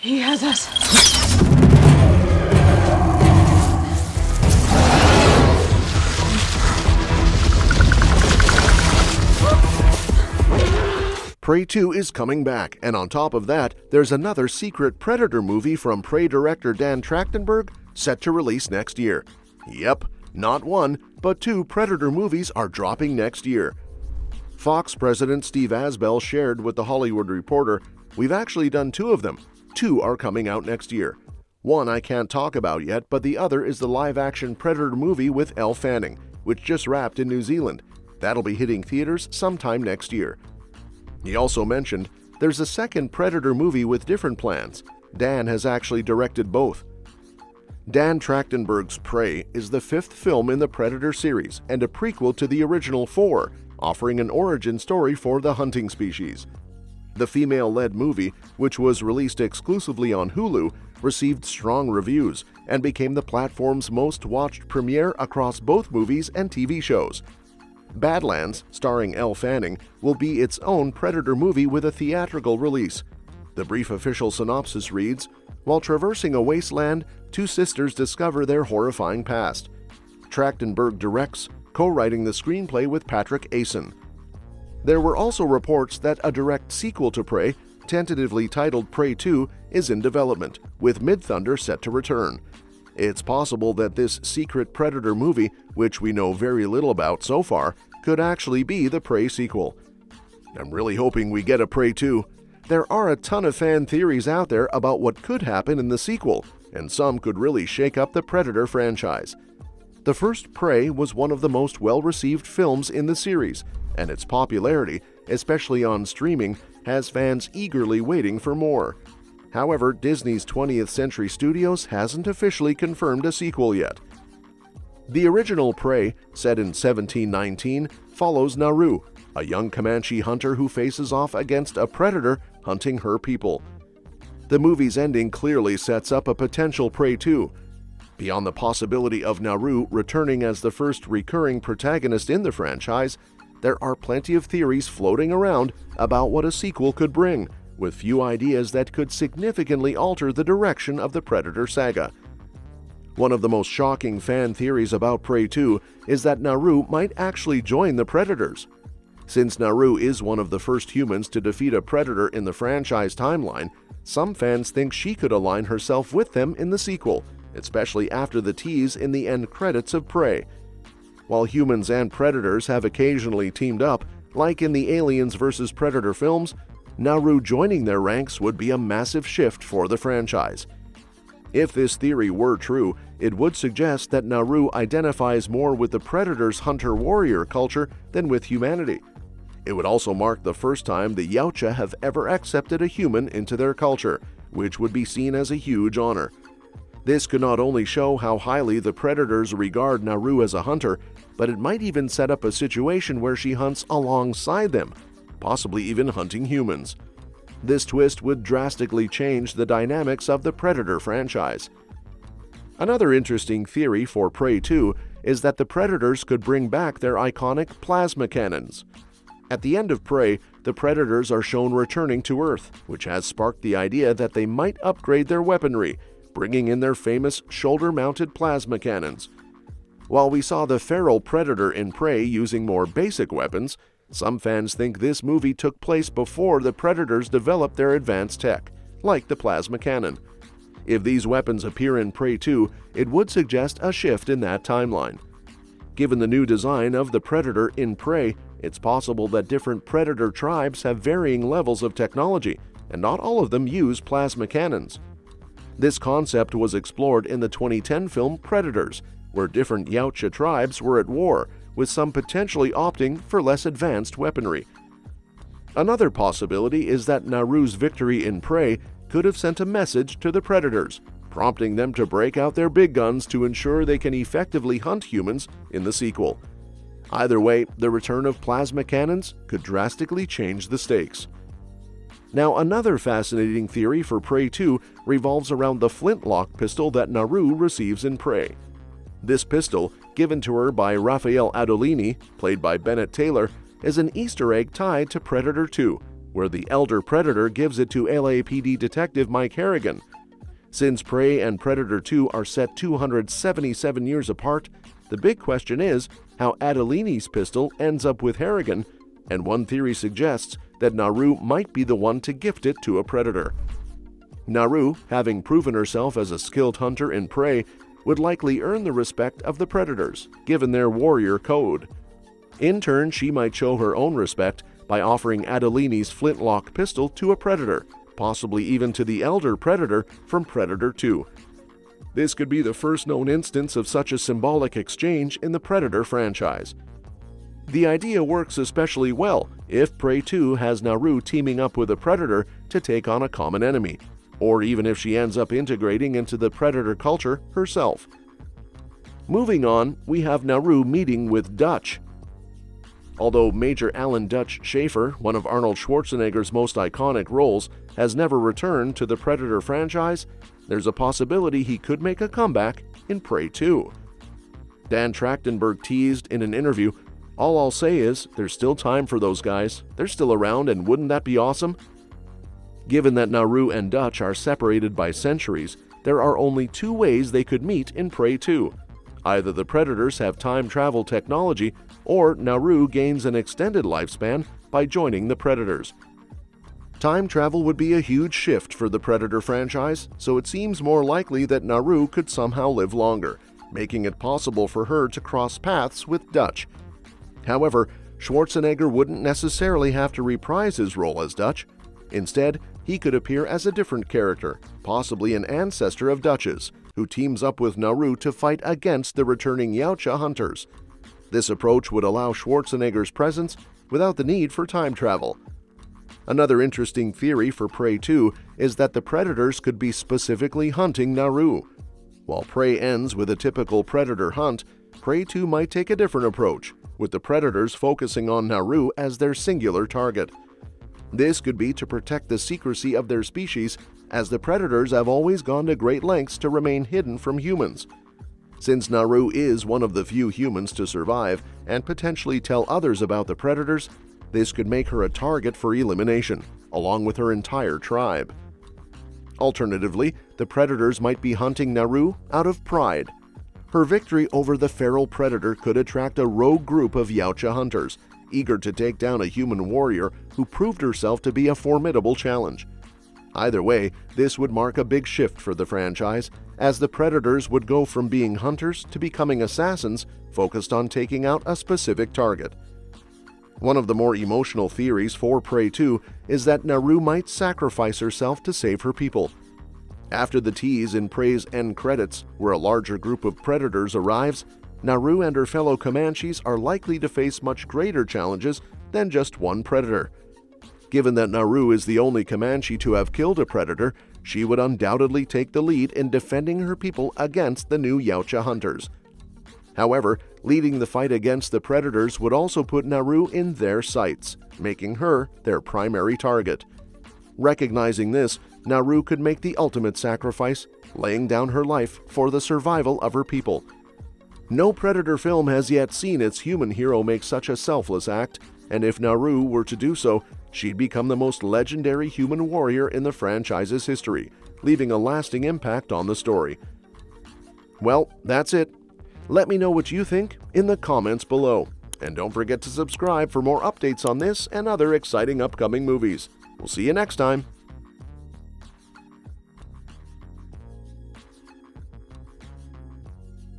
He has us. Prey 2 is coming back, and on top of that, there's another secret Predator movie from Prey director Dan Trachtenberg set to release next year. Yep, not one, but 2 Predator movies are dropping next year. Fox president Steve Asbell shared with The Hollywood Reporter, "We've actually done 2 of them. 2 are coming out next year. One I can't talk about yet, but the other is the live-action Predator movie with Elle Fanning, which just wrapped in New Zealand. That'll be hitting theaters sometime next year." He also mentioned, "There's a second Predator movie with different plans. Dan has actually directed both." Dan Trachtenberg's Prey is the 5th film in the Predator series and a prequel to the original 4, offering an origin story for the hunting species. The female-led movie, which was released exclusively on Hulu, received strong reviews and became the platform's most-watched premiere across both movies and TV shows. Badlands, starring Elle Fanning, will be its own Predator movie with a theatrical release. The brief official synopsis reads, "While traversing a wasteland, 2 sisters discover their horrifying past." Trachtenberg directs, co-writing the screenplay with Patrick Asen. There were also reports that a direct sequel to Prey, tentatively titled Prey 2, is in development, with Midthunder set to return. It's possible that this secret Predator movie, which we know very little about so far, could actually be the Prey sequel. I'm really hoping we get a Prey 2. There are a ton of fan theories out there about what could happen in the sequel, and some could really shake up the Predator franchise. The first Prey was one of the most well-received films in the series, and its popularity, especially on streaming, has fans eagerly waiting for more. However, Disney's 20th Century Studios hasn't officially confirmed a sequel yet. The original Prey, set in 1719, follows Naru, a young Comanche hunter who faces off against a predator hunting her people. The movie's ending clearly sets up a potential Prey 2. Beyond the possibility of Naru returning as the first recurring protagonist in the franchise, there are plenty of theories floating around about what a sequel could bring, with few ideas that could significantly alter the direction of the Predator saga. One of the most shocking fan theories about Prey 2 is that Naru might actually join the Predators. Since Naru is one of the first humans to defeat a Predator in the franchise timeline, some fans think she could align herself with them in the sequel, especially after the tease in the end credits of Prey. While humans and Predators have occasionally teamed up, like in the Aliens vs. Predator films, Naru joining their ranks would be a massive shift for the franchise. If this theory were true, it would suggest that Naru identifies more with the Predator's hunter-warrior culture than with humanity. It would also mark the first time the Yautja have ever accepted a human into their culture, which would be seen as a huge honor. This could not only show how highly the Predators regard Naru as a hunter, but it might even set up a situation where she hunts alongside them, possibly even hunting humans. This twist would drastically change the dynamics of the Predator franchise. Another interesting theory for Prey 2 is that the Predators could bring back their iconic plasma cannons. At the end of Prey, the Predators are shown returning to Earth, which has sparked the idea that they might upgrade their weaponry, bringing in their famous shoulder-mounted plasma cannons. While we saw the feral Predator in Prey using more basic weapons, some fans think this movie took place before the Predators developed their advanced tech, like the plasma cannon. If these weapons appear in Prey 2, it would suggest a shift in that timeline. Given the new design of the Predator in Prey, it's possible that different Predator tribes have varying levels of technology, and not all of them use plasma cannons. This concept was explored in the 2010 film Predators, where different Yautja tribes were at war, with some potentially opting for less advanced weaponry. Another possibility is that Naru's victory in Prey could have sent a message to the Predators, prompting them to break out their big guns to ensure they can effectively hunt humans in the sequel. Either way, the return of plasma cannons could drastically change the stakes. Now, another fascinating theory for Prey 2 revolves around the flintlock pistol that Naru receives in Prey. This pistol, given to her by Raphael Adolini, played by Bennett Taylor, is an Easter egg tied to Predator 2, where the elder Predator gives it to LAPD detective Mike Harrigan. Since Prey and Predator 2 are set 277 years apart, the big question is how Adelini's pistol ends up with Harrigan, and one theory suggests that Naru might be the one to gift it to a Predator. Naru, having proven herself as a skilled hunter in Prey, would likely earn the respect of the Predators, given their warrior code. In turn, she might show her own respect by offering Adelini's flintlock pistol to a Predator, possibly even to the elder Predator from Predator 2. This could be the first known instance of such a symbolic exchange in the Predator franchise. The idea works especially well if Prey 2 has Naru teaming up with a Predator to take on a common enemy, or even if she ends up integrating into the Predator culture herself. Moving on, we have Naru meeting with Dutch. Although Major Alan Dutch Schaefer, one of Arnold Schwarzenegger's most iconic roles, has never returned to the Predator franchise, there's a possibility he could make a comeback in Prey 2. Dan Trachtenberg teased in an interview, "All I'll say is, there's still time for those guys. They're still around, and wouldn't that be awesome?" Given that Naru and Dutch are separated by centuries, there are only two ways they could meet in Prey 2. Either the Predators have time travel technology, or Naru gains an extended lifespan by joining the Predators. Time travel would be a huge shift for the Predator franchise, so it seems more likely that Naru could somehow live longer, making it possible for her to cross paths with Dutch. However, Schwarzenegger wouldn't necessarily have to reprise his role as Dutch. Instead, he could appear as a different character, possibly an ancestor of Dutch's, who teams up with Naru to fight against the returning Yautja hunters. This approach would allow Schwarzenegger's presence without the need for time travel. Another interesting theory for Prey 2 is that the Predators could be specifically hunting Naru. While Prey ends with a typical Predator hunt, Prey 2 might take a different approach, with the Predators focusing on Naru as their singular target. This could be to protect the secrecy of their species, as the Predators have always gone to great lengths to remain hidden from humans. Since Naru is one of the few humans to survive and potentially tell others about the Predators, this could make her a target for elimination, along with her entire tribe. Alternatively, the Predators might be hunting Naru out of pride. Her victory over the feral Predator could attract a rogue group of Yautja hunters, eager to take down a human warrior who proved herself to be a formidable challenge. Either way, this would mark a big shift for the franchise, as the Predators would go from being hunters to becoming assassins focused on taking out a specific target. One of the more emotional theories for Prey 2 is that Naru might sacrifice herself to save her people. After the tease in Prey's end credits, where a larger group of Predators arrives, Naru and her fellow Comanches are likely to face much greater challenges than just one Predator. Given that Naru is the only Comanche to have killed a Predator, she would undoubtedly take the lead in defending her people against the new Yautja hunters. However, leading the fight against the Predators would also put Naru in their sights, making her their primary target. Recognizing this, Naru could make the ultimate sacrifice, laying down her life for the survival of her people. No Predator film has yet seen its human hero make such a selfless act, and if Naru were to do so, she'd become the most legendary human warrior in the franchise's history, leaving a lasting impact on the story. Well, that's it. Let me know what you think in the comments below. And don't forget to subscribe for more updates on this and other exciting upcoming movies. We'll see you next time.